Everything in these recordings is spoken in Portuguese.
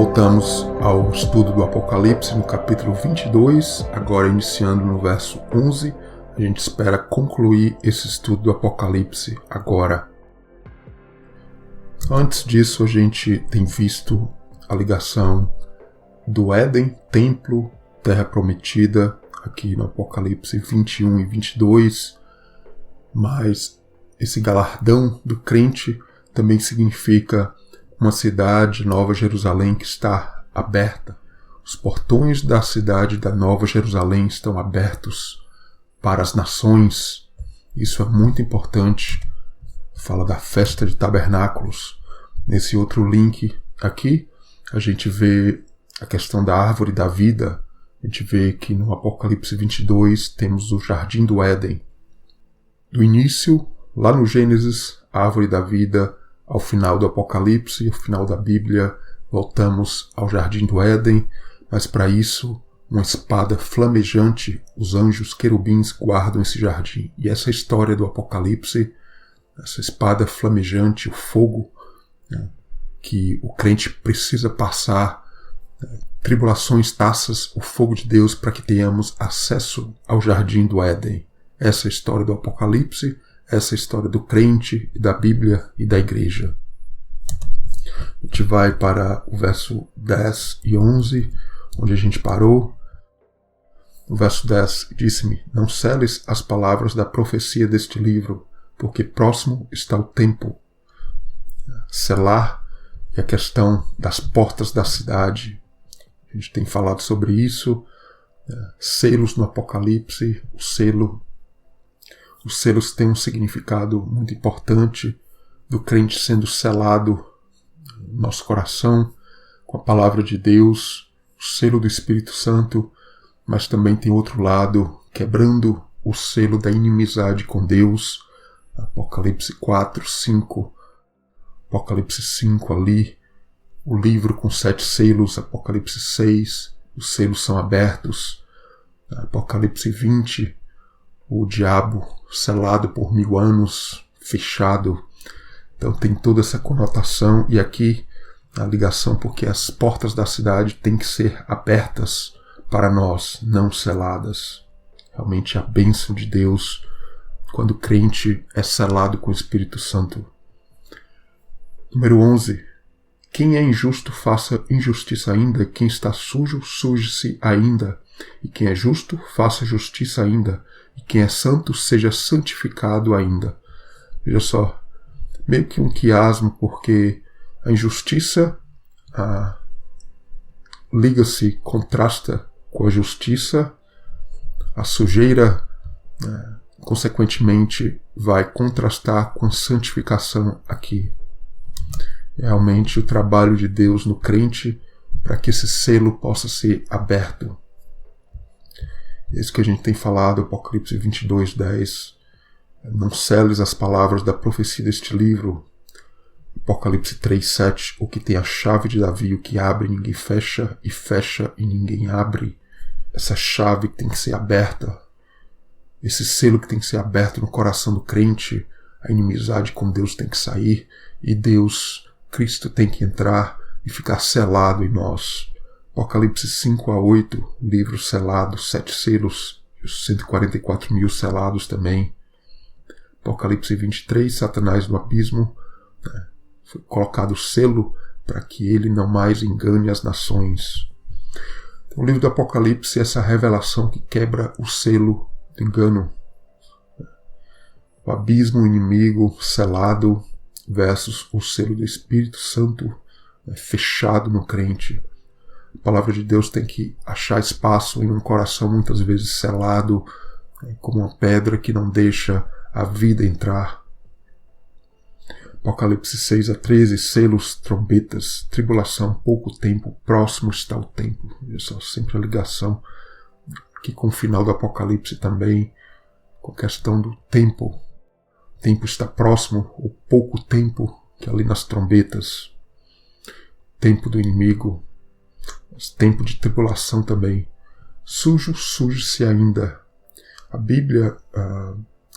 Voltamos ao estudo do Apocalipse no capítulo 22, agora iniciando no verso 11. A gente espera concluir esse estudo do Apocalipse agora. Antes disso, a gente tem visto a ligação do Éden, templo, terra prometida, aqui no Apocalipse 21 e 22, mas esse galardão do crente também significa uma cidade, Nova Jerusalém, que está aberta. Os portões da cidade da Nova Jerusalém estão abertos para as nações. Isso é muito importante. Fala da festa de tabernáculos. Nesse outro link aqui, a gente vê a questão da árvore da vida. A gente vê que no Apocalipse 22 temos o Jardim do Éden. Do início, lá no Gênesis, a árvore da vida. Ao final do Apocalipse, ao final da Bíblia, voltamos ao Jardim do Éden, mas para isso, uma espada flamejante, os anjos querubins guardam esse jardim. E essa história do Apocalipse, essa espada flamejante, o fogo, que o crente precisa passar, tribulações, taças, o fogo de Deus para que tenhamos acesso ao Jardim do Éden. Essa é a história do Apocalipse, essa é a história do crente, da Bíblia e da igreja. A gente vai para o verso 10 e 11, onde a gente parou. O verso 10 disse-me: não seles as palavras da profecia deste livro, porque próximo está o tempo. Selar é a questão das portas da cidade. A gente tem falado sobre isso. Selos no Apocalipse, os selos têm um significado muito importante do crente sendo selado no nosso coração com a palavra de Deus, o selo do Espírito Santo, mas também tem outro lado, quebrando o selo da inimizade com Deus. Apocalipse 4, 5, Apocalipse 5 ali, o livro com 7 selos, Apocalipse 6, os selos são abertos, Apocalipse 20, o diabo selado por 1000 anos, fechado. Então tem toda essa conotação, e aqui a ligação, porque as portas da cidade têm que ser abertas para nós, não seladas. Realmente a bênção de Deus quando o crente é selado com o Espírito Santo. Número 11. Quem é injusto, faça injustiça ainda. Quem está sujo, suje-se ainda. E quem é justo, faça justiça ainda. E quem é santo, seja santificado ainda. Veja só, meio que um quiasmo, porque a injustiça liga-se, contrasta com a justiça, a sujeira, consequentemente, vai contrastar com a santificação aqui. Realmente o trabalho de Deus no crente para que esse selo possa ser aberto. É isso que a gente tem falado, Apocalipse 22, 10. Não seles as palavras da profecia deste livro. Apocalipse 3, 7. O que tem a chave de Davi, o que abre ninguém fecha, e fecha e ninguém abre. Essa chave que tem que ser aberta. Esse selo que tem que ser aberto no coração do crente. A inimizade com Deus tem que sair. E Deus, Cristo, tem que entrar e ficar selado em nós. Apocalipse 5 a 8, livro selado, 7 selos, os 144 mil selados também. Apocalipse 23, Satanás no abismo, foi colocado selo para que ele não mais engane as nações. Então, o livro do Apocalipse é essa revelação que quebra o selo do engano. O abismo, o inimigo selado versus o selo do Espírito Santo fechado no crente. A palavra de Deus tem que achar espaço em um coração muitas vezes selado, como uma pedra que não deixa a vida entrar. Apocalipse 6 a 13, selos, trombetas, tribulação, pouco tempo, próximo está o tempo. Isso é sempre a ligação aqui com o final do Apocalipse também, com a questão do tempo. O tempo está próximo, o pouco tempo, que é ali nas trombetas. Tempo do inimigo. Tempo de tribulação também. Sujo, suje-se ainda. A Bíblia,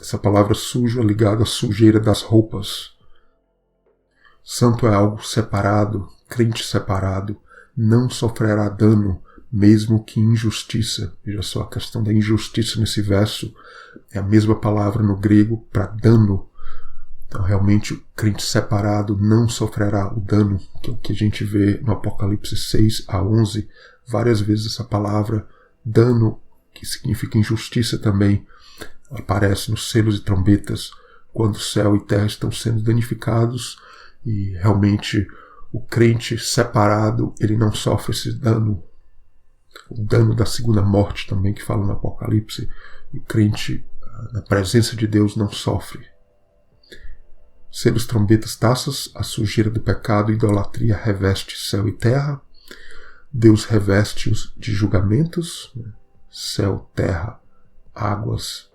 essa palavra sujo é ligada à sujeira das roupas. Santo é algo separado, crente separado, não sofrerá dano, mesmo que injustiça. Veja só a questão da injustiça nesse verso. É a mesma palavra no grego para dano. Então, realmente, o crente separado não sofrerá o dano, que é o que a gente vê no Apocalipse 6 a 11. Várias vezes essa palavra dano, que significa injustiça também, aparece nos selos e trombetas, quando céu e terra estão sendo danificados, e realmente o crente separado, ele não sofre esse dano. O dano da segunda morte também, que fala no Apocalipse, o crente, na presença de Deus, não sofre. Selos, trombetas, taças, a sujeira do pecado e idolatria reveste céu e terra. Deus reveste-os de julgamentos, céu, terra, águas.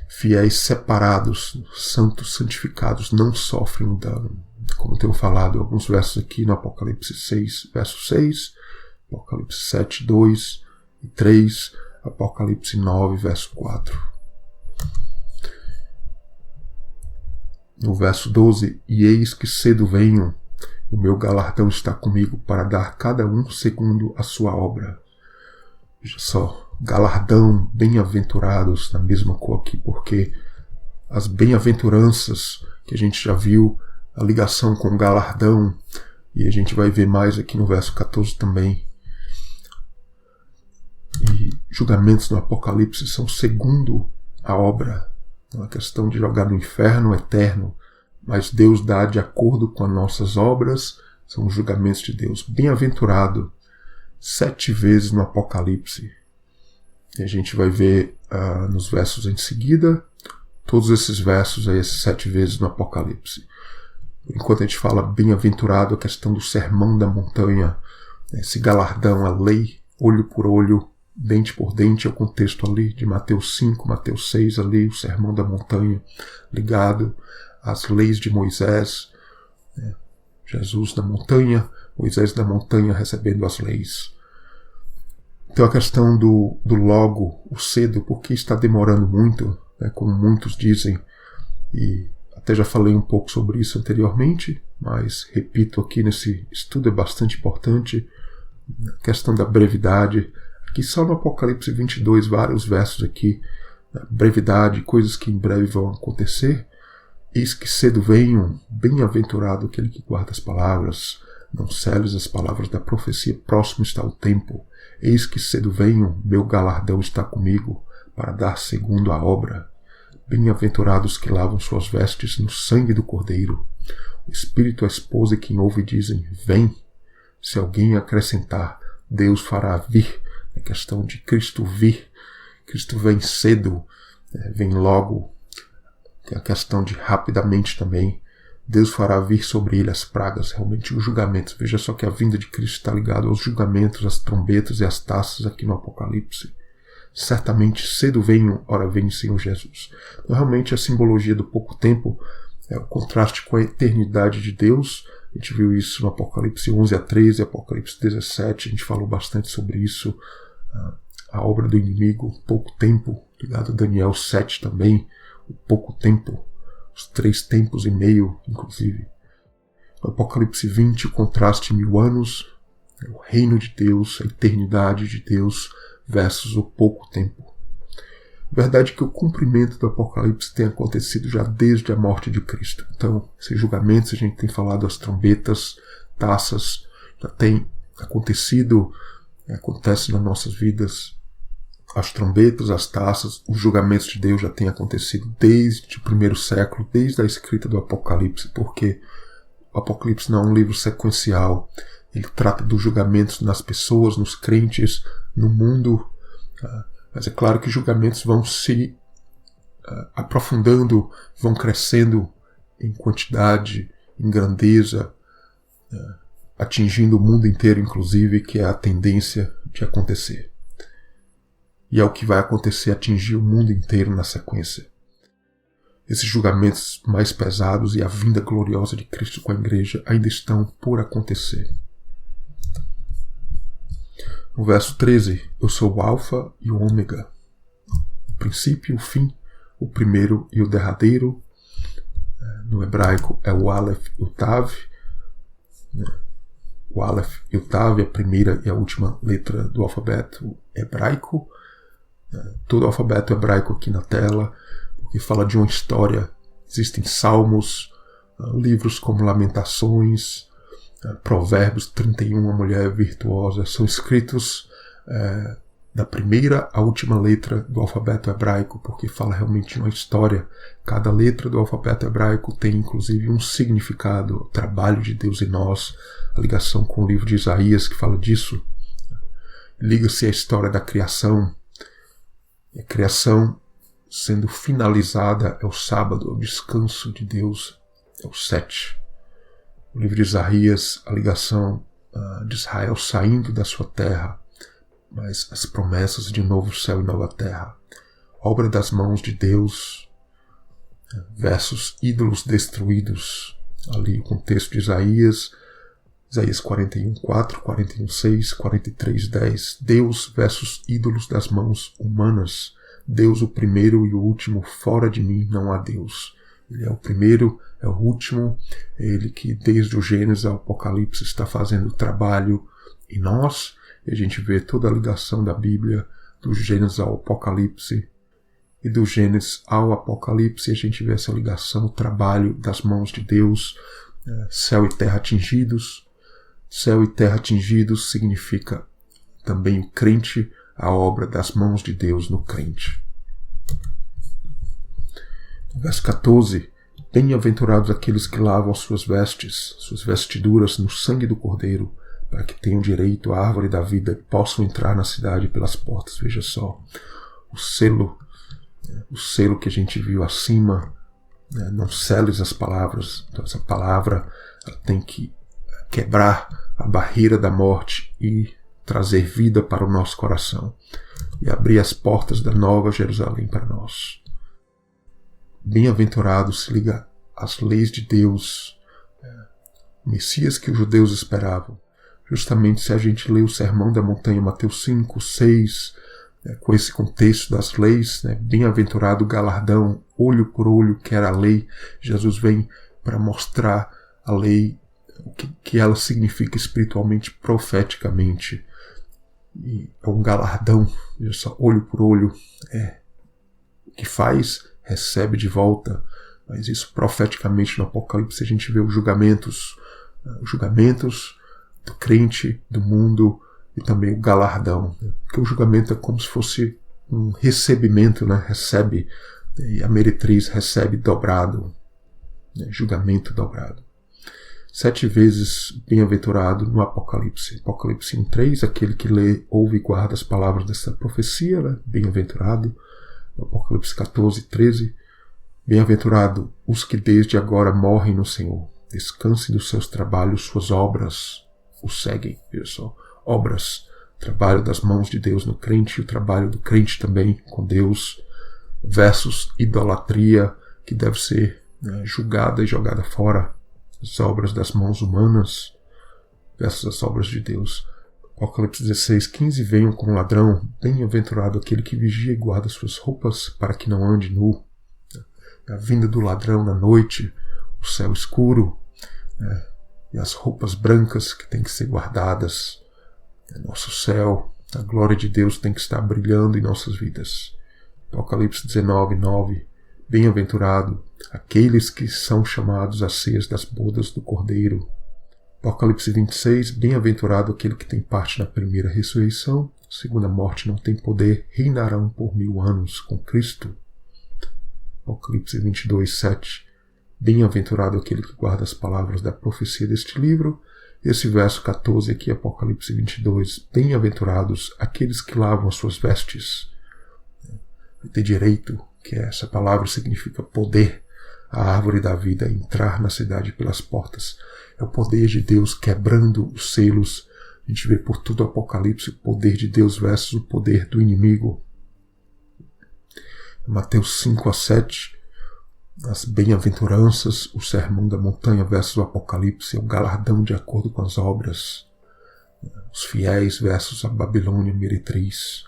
Fiéis separados, santos, santificados, não sofrem um dano. Como eu tenho falado, alguns versos aqui no Apocalipse 6, verso 6, Apocalipse 7, 2 e 3, Apocalipse 9, verso 4. No verso 12, e eis que cedo venho, o meu galardão está comigo para dar cada um segundo a sua obra. Veja só, galardão, bem-aventurados, na mesma cor aqui, porque as bem-aventuranças que a gente já viu, a ligação com galardão, e a gente vai ver mais aqui no verso 14 também. E julgamentos no Apocalipse são segundo a obra. Não é questão de jogar no inferno eterno, mas Deus dá de acordo com as nossas obras, são os julgamentos de Deus. Bem-aventurado, 7 vezes no Apocalipse. E a gente vai ver nos versos em seguida, todos esses versos, aí, esses 7 vezes no Apocalipse. Enquanto a gente fala bem-aventurado, a questão do sermão da montanha, esse galardão, a lei, olho por olho, dente por dente, é o contexto ali de Mateus 5, Mateus 6, ali, o sermão da montanha, ligado às leis de Moisés, Jesus na montanha, Moisés na montanha recebendo as leis. Então a questão do logo, o cedo, porque está demorando muito, como muitos dizem, e até já falei um pouco sobre isso anteriormente, mas repito aqui nesse estudo, é bastante importante, a questão da brevidade. Aqui só no Apocalipse 22, vários versos aqui, brevidade, coisas que em breve vão acontecer. Eis que cedo venho, bem-aventurado aquele que guarda as palavras, não celes as palavras da profecia, próximo está o tempo. Eis que cedo venho, meu galardão está comigo, para dar segundo a obra. Bem-aventurados que lavam suas vestes no sangue do Cordeiro. O Espírito, a esposa e quem ouve dizem, vem. Se alguém acrescentar, Deus fará vir. É questão de Cristo vir. Cristo vem cedo, vem logo. Tem a questão de rapidamente também. Deus fará vir sobre ele as pragas, realmente os julgamentos. Veja só que a vinda de Cristo está ligada aos julgamentos, às trombetas e às taças aqui no Apocalipse. Certamente cedo venho, ora vem Senhor Jesus. Então, realmente a simbologia do pouco tempo é o contraste com a eternidade de Deus. A gente viu isso no Apocalipse 11 a 13, Apocalipse 17, a gente falou bastante sobre isso. A obra do inimigo, pouco tempo, ligado a Daniel 7 também, o pouco tempo, os 3 tempos e meio, inclusive. No Apocalipse 20, o contraste 1000 anos, o reino de Deus, a eternidade de Deus, versus o pouco tempo. Verdade que o cumprimento do Apocalipse tem acontecido já desde a morte de Cristo. Então, esses julgamentos, a gente tem falado, as trombetas, taças, já tem acontecido, acontece nas nossas vidas. As trombetas, as taças, os julgamentos de Deus já têm acontecido desde o primeiro século, desde a escrita do Apocalipse, porque o Apocalipse não é um livro sequencial. Ele trata dos julgamentos nas pessoas, nos crentes, no mundo. Mas é claro que os julgamentos vão se aprofundando, vão crescendo em quantidade, em grandeza, atingindo o mundo inteiro, inclusive, que é a tendência de acontecer. E é o que vai acontecer, atingir o mundo inteiro na sequência. Esses julgamentos mais pesados e a vinda gloriosa de Cristo com a igreja ainda estão por acontecer. No verso 13, eu sou o Alfa e o Ômega, o princípio e o fim, o primeiro e o derradeiro. No hebraico é o Aleph e o Tav. o Aleph e o Tav, a primeira e a última letra do alfabeto hebraico. Todo o alfabeto hebraico aqui na tela, porque fala de uma história. Existem salmos, livros como Lamentações, Provérbios 31, a mulher virtuosa, são escritos da primeira à última letra do alfabeto hebraico, porque fala realmente de uma história. Cada letra do alfabeto hebraico tem inclusive um significado, o trabalho de Deus em nós, a ligação com o livro de Isaías que fala disso. Liga-se à história da criação. E a criação sendo finalizada é o sábado, é o descanso de Deus, é o 7. O livro de Isaías, a ligação de Israel saindo da sua terra, mas as promessas de novo céu e nova terra. Obra das mãos de Deus, versus ídolos destruídos. Ali o contexto de Isaías 41:4, 41:6, 43:10. Deus versus ídolos das mãos humanas. Deus o primeiro e o último, fora de mim não há Deus. Ele é o primeiro, é o último, é Ele que desde o Gênesis ao Apocalipse está fazendo o trabalho em nós. E a gente vê toda a ligação da Bíblia, do Gênesis ao Apocalipse, e do Gênesis ao Apocalipse a gente vê essa ligação, o trabalho das mãos de Deus, céu e terra atingidos. Céu e terra atingidos significa também o crente, a obra das mãos de Deus no crente. Verso 14. Bem-aventurados aqueles que lavam suas vestes, suas vestiduras no sangue do Cordeiro, para que tenham direito à árvore da vida e possam entrar na cidade pelas portas. Veja só, o selo que a gente viu acima, não seles as palavras. Então essa palavra ela tem que quebrar a barreira da morte e trazer vida para o nosso coração e abrir as portas da nova Jerusalém para nós. Bem-aventurado se liga às leis de Deus, o Messias que os judeus esperavam. Justamente se a gente lê o Sermão da Montanha, Mateus 5, 6, com esse contexto das leis, bem-aventurado o galardão, olho por olho, que era a lei. Jesus vem para mostrar a lei, o que ela significa espiritualmente, profeticamente. E é um galardão, veja só, olho por olho, o que faz, recebe de volta. Mas isso profeticamente no Apocalipse a gente vê os julgamentos do crente, do mundo, e também o galardão. Porque o julgamento é como se fosse um recebimento, recebe, e a meretriz recebe dobrado, julgamento dobrado. 7 vezes bem-aventurado no Apocalipse. Apocalipse 1:3, aquele que lê, ouve e guarda as palavras dessa profecia, bem-aventurado. No Apocalipse 14:13, bem-aventurado os que desde agora morrem no Senhor. Descansem dos seus trabalhos, suas obras o seguem. Veja só, obras, trabalho das mãos de Deus no crente, o trabalho do crente também com Deus, versus idolatria, que deve ser julgada e jogada fora, as obras das mãos humanas, versus as obras de Deus. Apocalipse 16:15, venham como ladrão, bem-aventurado aquele que vigia e guarda suas roupas, para que não ande nu. A vinda do ladrão na noite, o céu escuro, e as roupas brancas que têm que ser guardadas. Nosso céu, a glória de Deus tem que estar brilhando em nossas vidas. Apocalipse 19:9, bem-aventurado aqueles que são chamados às ceias das bodas do Cordeiro. Apocalipse 26, bem-aventurado aquele que tem parte na primeira ressurreição, segunda morte não tem poder, reinarão por 1000 anos com Cristo. Apocalipse 22:7, bem-aventurado aquele que guarda as palavras da profecia deste livro. Esse verso 14 aqui, Apocalipse 22, bem-aventurados aqueles que lavam as suas vestes. Ter direito, que essa palavra significa poder, a árvore da vida, entrar na cidade pelas portas. É o poder de Deus quebrando os selos. A gente vê por todo o Apocalipse o poder de Deus versus o poder do inimigo. Mateus 5-7, as bem-aventuranças, o Sermão da Montanha versus o Apocalipse, o galardão de acordo com as obras. Os fiéis versus a Babilônia meretriz.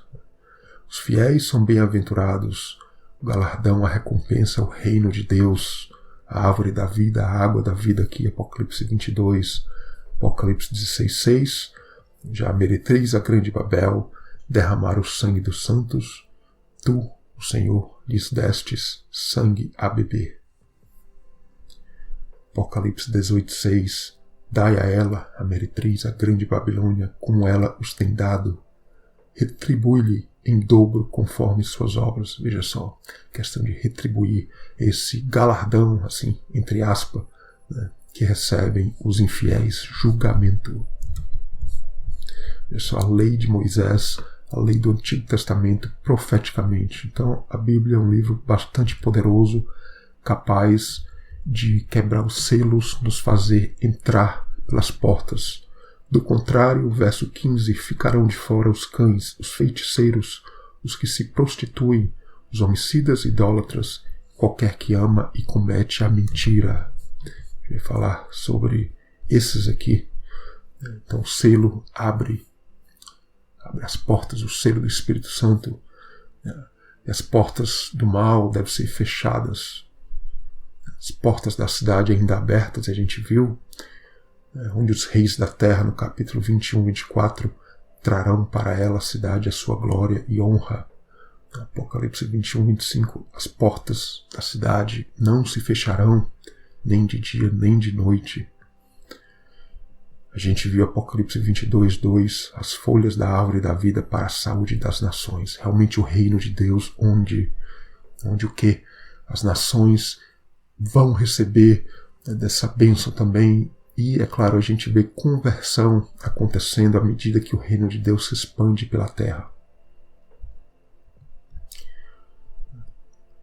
Os fiéis são bem-aventurados, o galardão, a recompensa, o reino de Deus, a árvore da vida, a água da vida aqui, Apocalipse 22. Apocalipse 16:6, já a meretriz, a grande Babel, derramar o sangue dos santos, tu, o Senhor, lhes destes sangue a beber. Apocalipse 18:6, dai a ela, a meretriz, a grande Babilônia, como ela os tem dado, retribui-lhe em dobro conforme suas obras. Veja só, questão de retribuir esse galardão, assim, entre aspas, né, que recebem os infiéis, julgamento. Veja só, a lei de Moisés, a lei do Antigo Testamento, profeticamente. Então, a Bíblia é um livro bastante poderoso, capaz de quebrar os selos, nos fazer entrar pelas portas. Do contrário, verso 15, ficarão de fora os cães, os feiticeiros, os que se prostituem, os homicidas, idólatras, qualquer que ama e comete a mentira. Eu vou falar sobre esses aqui. Então o selo abre as portas, o selo do Espírito Santo. E as portas do mal devem ser fechadas. As portas da cidade ainda abertas, a gente viu, onde os reis da terra, no capítulo 21, 24, trarão para ela a cidade a sua glória e honra. Apocalipse 21, 25, as portas da cidade não se fecharão, nem de dia, nem de noite. A gente viu Apocalipse 22, 2, as folhas da árvore da vida para a saúde das nações. Realmente o reino de Deus, onde o quê? As nações vão receber dessa bênção também. E, é claro, a gente vê conversão acontecendo à medida que o reino de Deus se expande pela terra.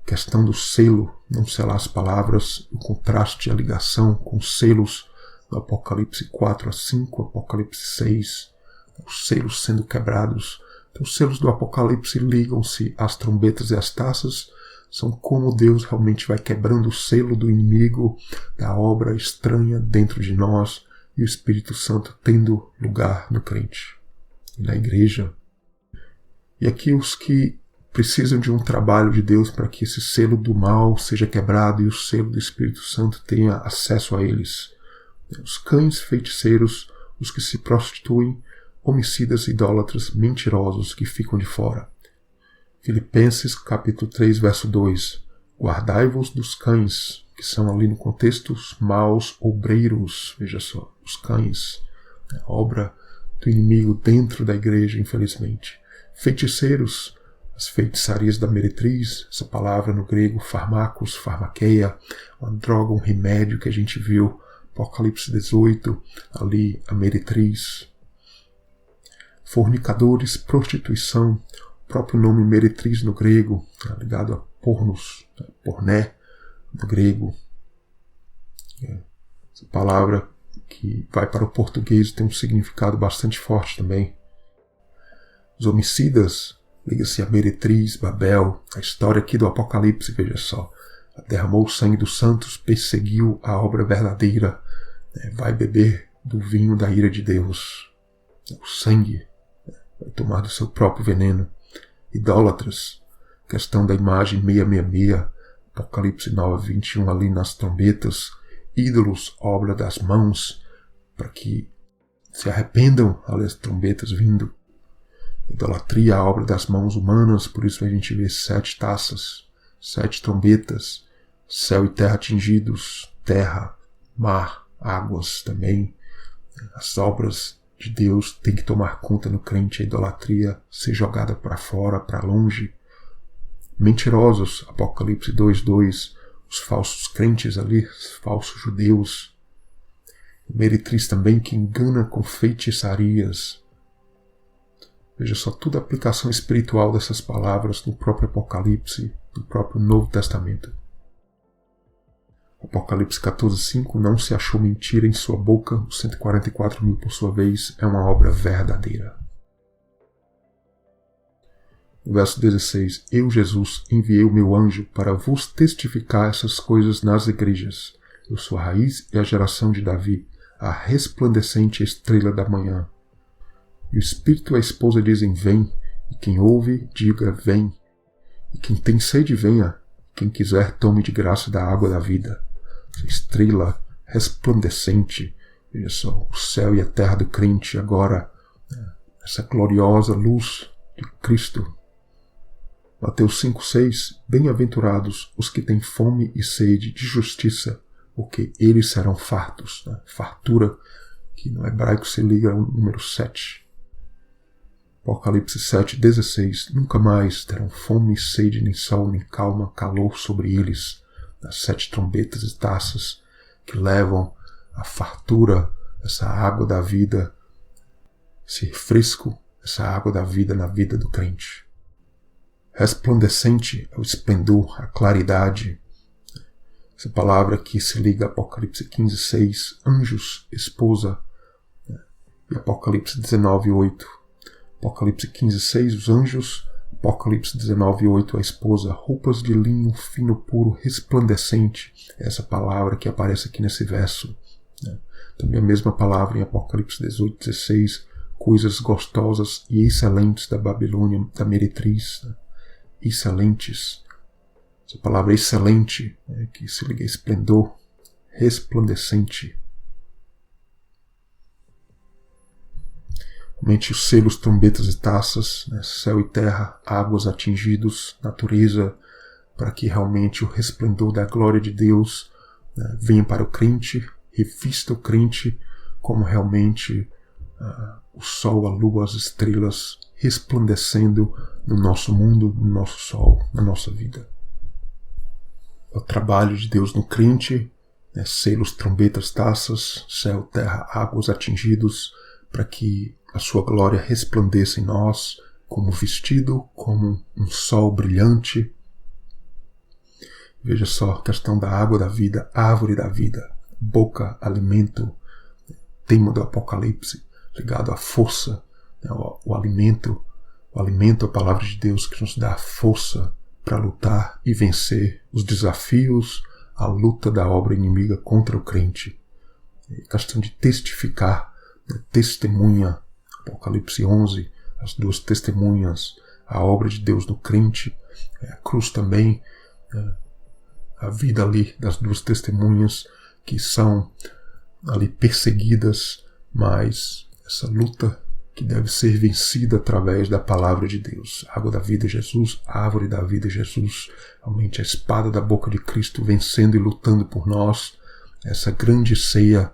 Questão do selo, não selar as palavras, o contraste, a ligação com os selos do Apocalipse 4-5, Apocalipse 6, os selos sendo quebrados. Então, os selos do Apocalipse ligam-se às trombetas e às taças, são como Deus realmente vai quebrando o selo do inimigo, da obra estranha dentro de nós, e o Espírito Santo tendo lugar no crente e na igreja. E aqui os que precisam de um trabalho de Deus para que esse selo do mal seja quebrado e o selo do Espírito Santo tenha acesso a eles. Os cães feiticeiros, os que se prostituem, homicidas, idólatras, mentirosos que ficam de fora. Filipenses capítulo 3, verso 2. Guardai-vos dos cães, que são ali no contexto os maus obreiros. Veja só, os cães, a obra do inimigo dentro da igreja, infelizmente. Feiticeiros, as feitiçarias da meretriz, essa palavra no grego, farmacos, farmaqueia, uma droga, um remédio que a gente viu, Apocalipse 18, ali a meretriz. Fornicadores, prostituição, o próprio nome meretriz no grego, ligado a pornos, porné no grego. Essa palavra que vai para o português tem um significado bastante forte também. Os homicidas, liga-se a meretriz, Babel, a história aqui do Apocalipse, veja só. Derramou o sangue dos santos, perseguiu a obra verdadeira, vai beber do vinho da ira de Deus. O sangue vai tomar do seu próprio veneno. Idólatras, questão da imagem 666, Apocalipse 9, 21, ali nas trombetas. Ídolos, obra das mãos, para que se arrependam, ali as trombetas vindo. Idolatria, a obra das mãos humanas, por isso a gente vê 7 taças, 7 trombetas, céu e terra atingidos, terra, mar, águas também. As obras de Deus têm que tomar conta no crente, a idolatria ser jogada para fora, para longe. Mentirosos, Apocalipse 2:2, os falsos crentes ali, os falsos judeus. Meretriz também que engana com feitiçarias. Veja só, toda a aplicação espiritual dessas palavras no próprio Apocalipse, no próprio Novo Testamento. Apocalipse 14:5, não se achou mentira em sua boca, os 144.000 por sua vez, é uma obra verdadeira. No verso 16, eu, Jesus, enviei o meu anjo para vos testificar essas coisas nas igrejas. Eu sou a raiz e a geração de Davi, a resplandecente estrela da manhã. E o Espírito e a esposa dizem, vem, e quem ouve, diga, vem. E quem tem sede, venha, quem quiser, tome de graça da água da vida. Essa estrela resplandecente, Veja só, o céu e a terra do crente agora, essa gloriosa luz de Cristo. Mateus 5,6: Bem-aventurados os que têm fome e sede de justiça, porque eles serão fartos. Fartura, que no hebraico se liga ao número 7. Apocalipse 7,16: Nunca mais terão fome e sede, nem sol, nem calor sobre eles. As 7 trombetas e taças que levam a fartura, essa água da vida, esse refresco, essa água da vida na vida do crente. Resplandecente é o esplendor, a claridade. Essa palavra que se liga a Apocalipse 15,6, anjos, esposa, e Apocalipse 19,8. Apocalipse 15,6, os anjos. Apocalipse 19,8, a esposa, roupas de linho fino, puro, resplandecente. Essa palavra que aparece aqui nesse verso. Também a mesma palavra em Apocalipse 18,16, coisas gostosas e excelentes da Babilônia, da meretriz. Excelentes. Essa palavra excelente, que se liga a esplendor, resplandecente. Realmente os selos, trombetas e taças, céu e terra, águas atingidos, natureza, para que realmente o resplendor da glória de Deus venha para o crente, revista o crente como realmente o sol, a lua, as estrelas resplandecendo no nosso mundo, no nosso sol, na nossa vida. O trabalho de Deus no crente, selos, trombetas, taças, céu, terra, águas atingidos, para que a sua glória resplandeça em nós como vestido, como um sol brilhante. Veja só a questão da água da vida, árvore da vida, boca, alimento, tema do Apocalipse, ligado à força, o alimento, a palavra de Deus que nos dá força para lutar e vencer os desafios, a luta da obra inimiga contra o crente. Questão de testificar, testemunha, Apocalipse 11, as 2 testemunhas, a obra de Deus no crente, a cruz também, a vida ali das 2 testemunhas que são ali perseguidas, mas essa luta que deve ser vencida através da palavra de Deus. Água da vida, Jesus, árvore da vida, Jesus, realmente a espada da boca de Cristo vencendo e lutando por nós, essa grande ceia,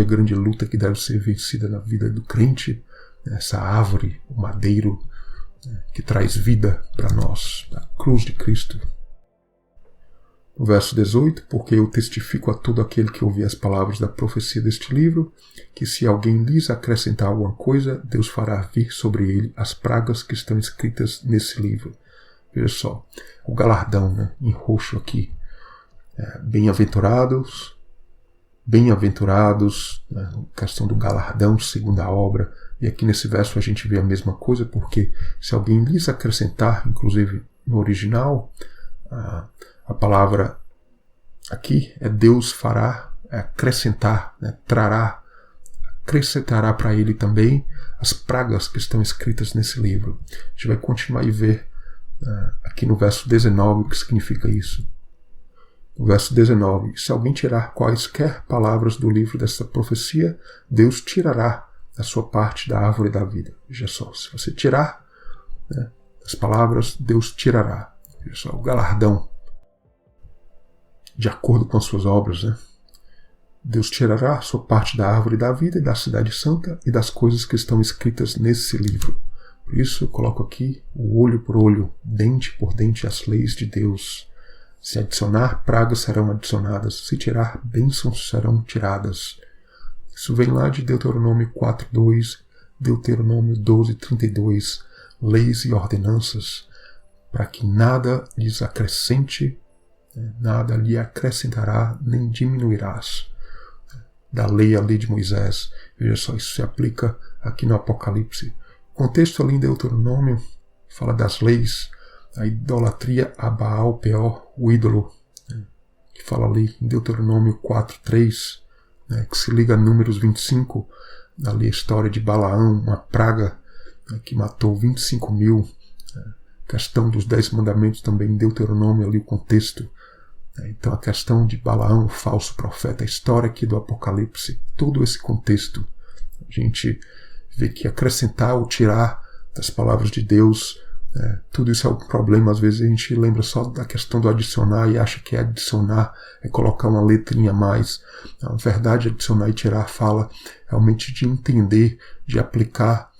grande luta que deve ser vencida na vida do crente, essa árvore, o madeiro que traz vida para nós, a cruz de Cristo. No verso 18, porque eu testifico a todo aquele que ouvir as palavras da profecia deste livro, que se alguém lhes acrescentar alguma coisa, Deus fará vir sobre ele as pragas que estão escritas nesse livro. Veja só, o galardão, em roxo aqui. Bem-aventurados, questão do galardão segundo a obra. E aqui nesse verso a gente vê a mesma coisa, porque se alguém lhes acrescentar, inclusive no original, a palavra aqui é Deus fará, acrescentar, acrescentará para ele também as pragas que estão escritas nesse livro. A gente vai continuar e ver aqui no verso 19 o que significa isso. No verso 19, se alguém tirar quaisquer palavras do livro desta profecia, Deus tirará a sua parte da árvore da vida. Veja só, se você tirar as palavras, Deus tirará. Veja só, o galardão. De acordo com as suas obras, Deus tirará a sua parte da árvore da vida e da cidade santa e das coisas que estão escritas nesse livro. Por isso eu coloco aqui o olho por olho, dente por dente as leis de Deus. Se adicionar, pragas serão adicionadas. Se tirar, bênçãos serão tiradas. Isso vem lá de Deuteronômio 4:2, Deuteronômio 12:32, leis e ordenanças, para que nada lhes acrescente, nada lhe acrescentará, nem diminuirás. Da lei à lei de Moisés. Veja só, isso se aplica aqui no Apocalipse. O contexto ali em Deuteronômio fala das leis, a idolatria a Baal Peor, o ídolo, que fala ali em Deuteronômio 4:3, que se liga a Números 25, ali a história de Balaão, uma praga que matou 25.000, questão dos 10 mandamentos também em Deuteronômio, ali o contexto, Então a questão de Balaão, o falso profeta, a história aqui do Apocalipse, todo esse contexto, a gente vê que acrescentar ou tirar das palavras de Deus, tudo isso é um problema. Às vezes a gente lembra só da questão do adicionar e acha que adicionar é colocar uma letrinha a mais. Na verdade, adicionar e tirar fala realmente de entender, de aplicar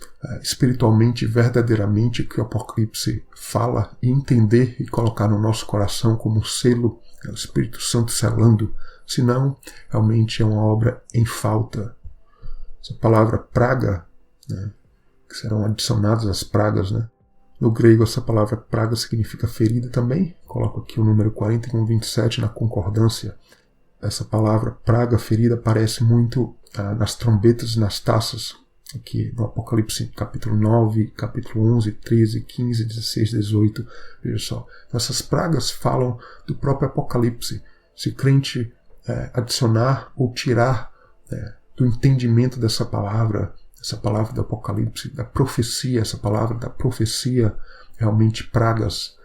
espiritualmente, verdadeiramente o que o Apocalipse fala, e entender e colocar no nosso coração como selo, o Espírito Santo selando, senão realmente é uma obra em falta. Essa palavra praga, que serão adicionadas as pragas, No grego, essa palavra praga significa ferida também. Coloco aqui o número 41:27 na concordância. Essa palavra praga, ferida, aparece muito nas trombetas e nas taças. Aqui no Apocalipse, capítulo 9, capítulo 11, 13, 15, 16, 18. Veja só. Essas pragas falam do próprio Apocalipse. Se crente adicionar ou tirar do entendimento dessa palavra, essa palavra do Apocalipse, da profecia, essa palavra da profecia, realmente pragas,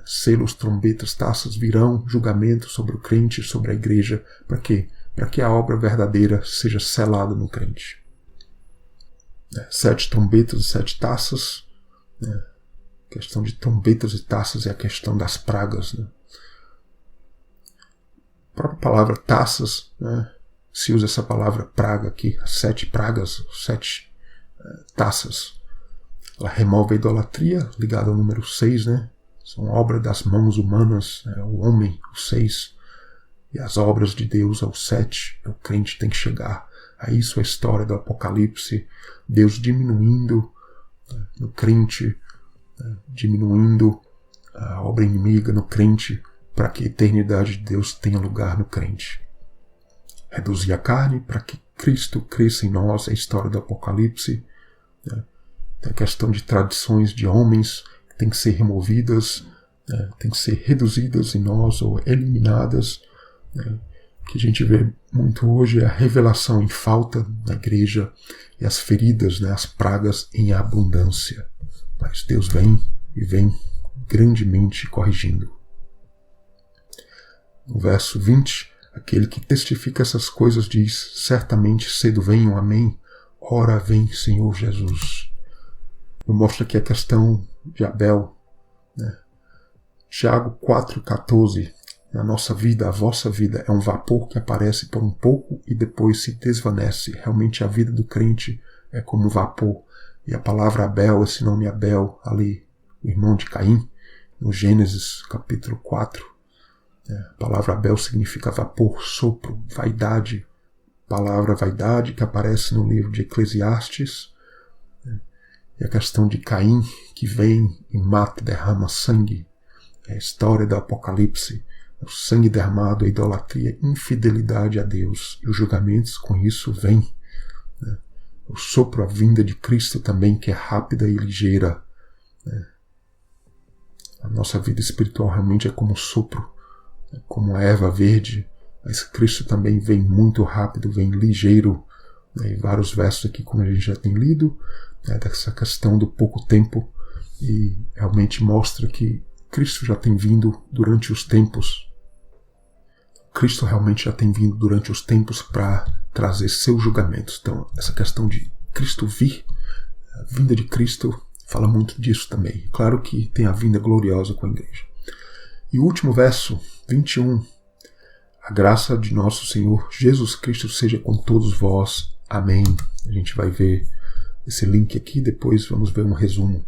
selos, trombetas, taças, virão julgamento sobre o crente, sobre a igreja. Para quê? Para que a obra verdadeira seja selada no crente. 7 trombetas e 7 taças. A questão de trombetas e taças é a questão das pragas. A própria palavra taças, se usa essa palavra praga aqui, as 7 pragas, 7 taças. Ela remove a idolatria, ligada ao número 6, São obra das mãos humanas, o homem, o 6. E as obras de Deus, ao 7. O crente tem que chegar a isso, a história do Apocalipse. Deus diminuindo no crente, diminuindo a obra inimiga no crente, para que a eternidade de Deus tenha lugar no crente. Reduzir a carne para que Cristo cresça em nós, é a história do Apocalipse. Tem a questão de tradições de homens que têm que ser removidas, têm que ser reduzidas em nós ou eliminadas. O que a gente vê muito hoje é a revelação em falta na igreja e as feridas, as pragas em abundância. Mas Deus vem e vem grandemente corrigindo. No verso 20, aquele que testifica essas coisas diz: certamente cedo venho, amém. Ora vem, Senhor Jesus. Mostra aqui a questão de Abel. Tiago 4,14. Na nossa vida, a vossa vida é um vapor que aparece por um pouco e depois se desvanece. Realmente a vida do crente é como um vapor. E a palavra Abel, esse nome Abel, ali, o irmão de Caim, no Gênesis capítulo 4. A palavra Abel significa vapor, sopro, vaidade. Palavra vaidade que aparece no livro de Eclesiastes. E a questão de Caim, que vem e mata, derrama sangue. É a história do Apocalipse. O sangue derramado, a idolatria, a infidelidade a Deus. E os julgamentos com isso vêm. O sopro, a vinda de Cristo também, que é rápida e ligeira. A nossa vida espiritual realmente é como um sopro, como a erva verde, mas Cristo também vem muito rápido, vem ligeiro. E vários versos aqui, como a gente já tem lido, dessa questão do pouco tempo, e realmente mostra que Cristo já tem vindo durante os tempos. Cristo realmente já tem vindo durante os tempos para trazer seus julgamentos. Então, essa questão de Cristo vir, a vinda de Cristo, fala muito disso também. Claro que tem a vinda gloriosa com a igreja. E o último verso, 21. A graça de nosso Senhor Jesus Cristo seja com todos vós. Amém. A gente vai ver esse link aqui, depois vamos ver um resumo.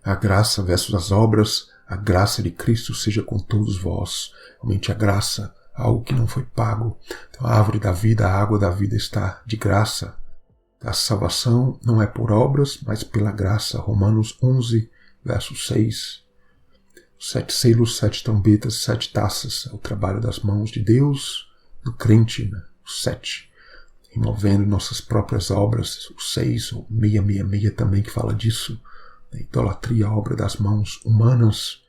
A graça versus as obras. A graça de Cristo seja com todos vós. Realmente a graça, algo que não foi pago. Então, a árvore da vida, a água da vida está de graça. A salvação não é por obras, mas pela graça. Romanos 11, verso 6. 7 selos, 7 trombetas, 7 taças. É o trabalho das mãos de Deus, do crente, o 7. Removendo nossas próprias obras. O 6, o 666 também que fala disso. A idolatria, a obra das mãos humanas,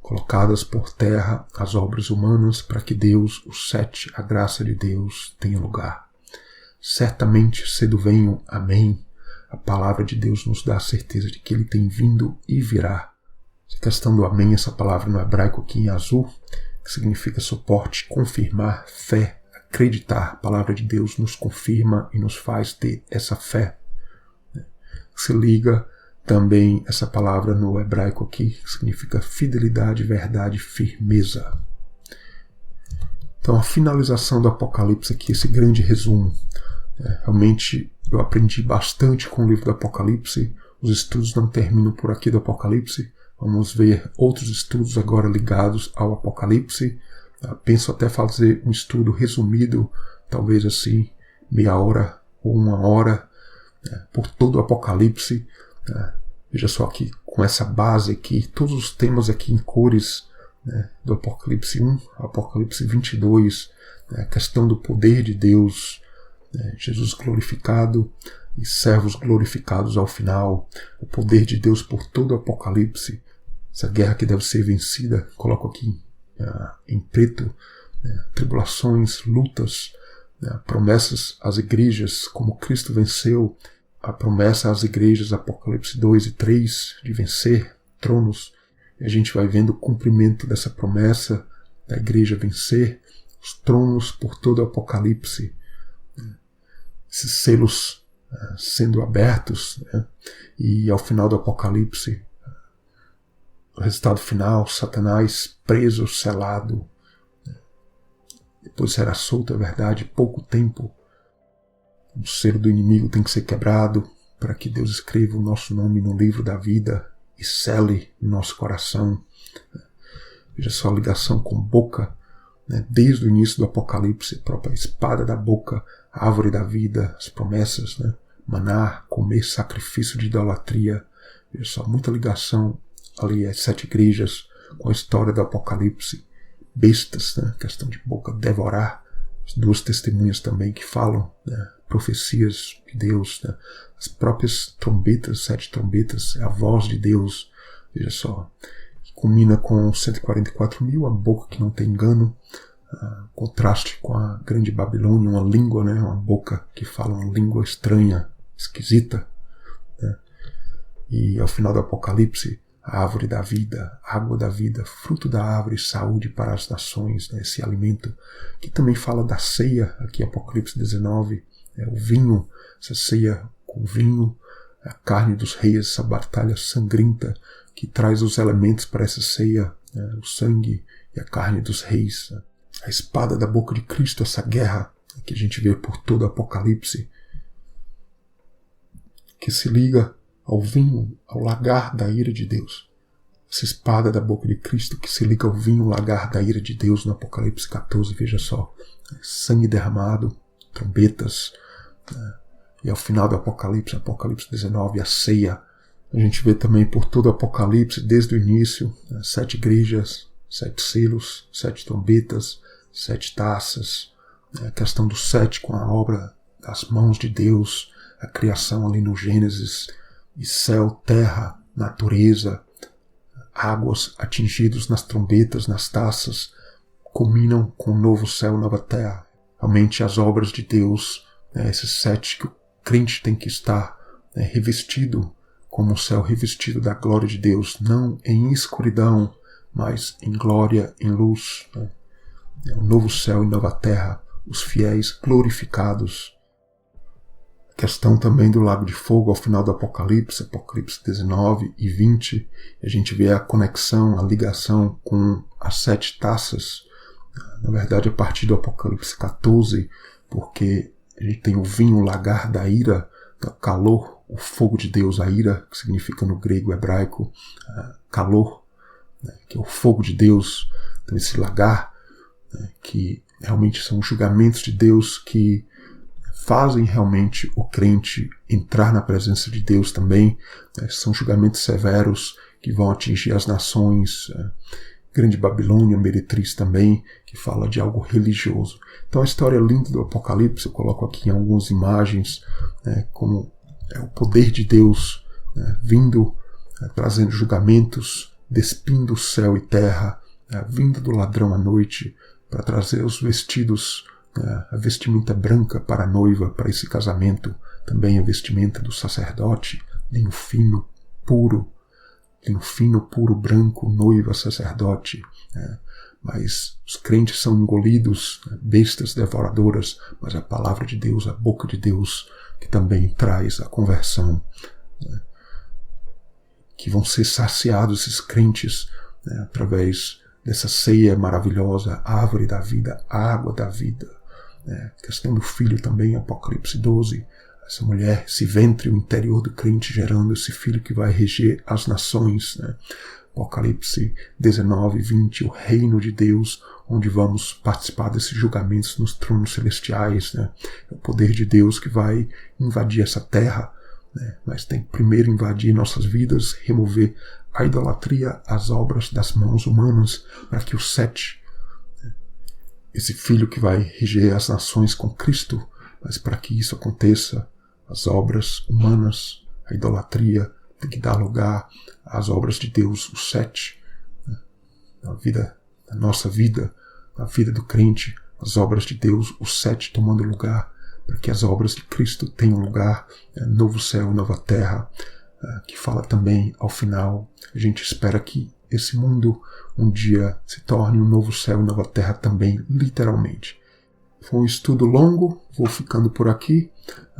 colocadas por terra as obras humanas, para que Deus, o 7, a graça de Deus, tenha lugar. Certamente cedo venho, amém. A palavra de Deus nos dá a certeza de que Ele tem vindo e virá. Essa questão do amém, essa palavra no hebraico aqui em azul, que significa suporte, confirmar, fé, acreditar. A palavra de Deus nos confirma e nos faz ter essa fé. Se liga também essa palavra no hebraico aqui, que significa fidelidade, verdade, firmeza. Então a finalização do Apocalipse aqui, esse grande resumo. Realmente eu aprendi bastante com o livro do Apocalipse. Os estudos não terminam por aqui do Apocalipse. Vamos ver outros estudos agora ligados ao Apocalipse. Penso até fazer um estudo resumido, talvez assim, meia hora ou uma hora, por todo o Apocalipse. Veja só aqui, com essa base aqui, todos os temas aqui em cores, do Apocalipse 1 ao Apocalipse 22, a questão do poder de Deus, Jesus glorificado e servos glorificados ao final, o poder de Deus por todo o Apocalipse, essa guerra que deve ser vencida. Coloco aqui em preto, tribulações, lutas, promessas às igrejas, como Cristo venceu, a promessa às igrejas, Apocalipse 2 e 3, de vencer tronos. E a gente vai vendo o cumprimento dessa promessa da igreja vencer os tronos por todo o Apocalipse, esses selos sendo abertos, e ao final do Apocalipse, o resultado final, Satanás preso, selado, depois será solto, é verdade, pouco tempo. O selo do inimigo tem que ser quebrado para que Deus escreva o nosso nome no livro da vida e sele no nosso coração. Veja só a ligação com boca, desde o início do Apocalipse, a própria espada da boca, a árvore da vida, as promessas, maná, comer, sacrifício de idolatria. Veja só, muita ligação ali às 7 igrejas com a história do Apocalipse. Bestas, questão de boca, devorar. As 2 testemunhas também que falam, profecias de Deus, as próprias trombetas, 7 trombetas, a voz de Deus. Veja só, que culmina com 144.000, a boca que não tem engano, contraste com a grande Babilônia, uma língua, uma boca que fala uma língua estranha, esquisita. E ao final do Apocalipse, a árvore da vida, água da vida, fruto da árvore, saúde para as nações, esse alimento, que também fala da ceia, aqui Apocalipse 19, o vinho, essa ceia com vinho, a carne dos reis, essa batalha sangrinta que traz os elementos para essa ceia, o sangue e a carne dos reis, a espada da boca de Cristo, essa guerra que a gente vê por todo o Apocalipse, que se liga ao vinho, ao lagar da ira de Deus. Essa espada da boca de Cristo que se liga ao vinho, lagar da ira de Deus no Apocalipse 14, veja só, sangue derramado, trombetas, e ao final do Apocalipse, Apocalipse 19, a ceia. A gente vê também por todo o Apocalipse, desde o início, 7 igrejas, 7 selos, 7 trombetas, 7 taças, a questão do 7 com a obra das mãos de Deus, a criação ali no Gênesis, e céu, terra, natureza, águas atingidos nas trombetas, nas taças, culminam com o novo céu e nova terra. Realmente as obras de Deus, esses 7 que o crente tem que estar revestido, como o céu revestido da glória de Deus, não em escuridão, mas em glória, em luz. O novo céu e nova terra, os fiéis glorificados. Questão também do lago de fogo ao final do Apocalipse, Apocalipse 19 e 20, a gente vê a conexão, a ligação com as 7 taças, na verdade a partir do Apocalipse 14, porque a gente tem o vinho, o lagar da ira, o calor, o fogo de Deus, a ira, que significa no grego hebraico calor, que é o fogo de Deus, então esse lagar, que realmente são os julgamentos de Deus que fazem realmente o crente entrar na presença de Deus também. São julgamentos severos que vão atingir as nações, Grande Babilônia, Meretriz também, que fala de algo religioso. Então a história linda do Apocalipse, eu coloco aqui em algumas imagens, como é o poder de Deus vindo, trazendo julgamentos, despindo céu e terra, vindo do ladrão à noite, para trazer os vestidos, a vestimenta branca para a noiva, para esse casamento, também a vestimenta do sacerdote, linho fino, puro, branco, noiva, sacerdote, mas os crentes são engolidos, né, bestas devoradoras, mas a palavra de Deus, a boca de Deus, que também traz a conversão, né, que vão ser saciados esses crentes, né, através dessa ceia maravilhosa, árvore da vida, água da vida, né, questão do filho também, Apocalipse 12, essa mulher, esse ventre, o interior do crente gerando esse filho que vai reger as nações, né? Apocalipse 19, 20, o reino de Deus, onde vamos participar desses julgamentos nos tronos celestiais, né? É o poder de Deus que vai invadir essa terra, né? Mas tem que primeiro invadir nossas vidas, remover a idolatria, as obras das mãos humanas, para que o 7, né? Esse filho que vai reger as nações com Cristo, mas para que isso aconteça, as obras humanas, a idolatria, tem que dar lugar às obras de Deus, o 7, né? Na nossa vida, na vida do crente, as obras de Deus, o 7 tomando lugar, para que as obras de Cristo tenham lugar, novo céu, nova terra, que fala também, ao final, a gente espera que esse mundo um dia se torne um novo céu e nova terra também, literalmente. Foi um estudo longo, vou ficando por aqui.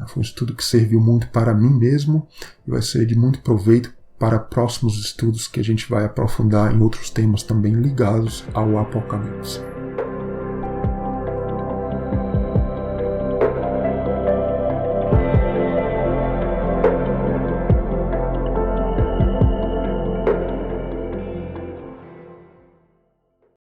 Foi um estudo que serviu muito para mim mesmo e vai ser de muito proveito para próximos estudos que a gente vai aprofundar em outros temas também ligados ao Apocalipse.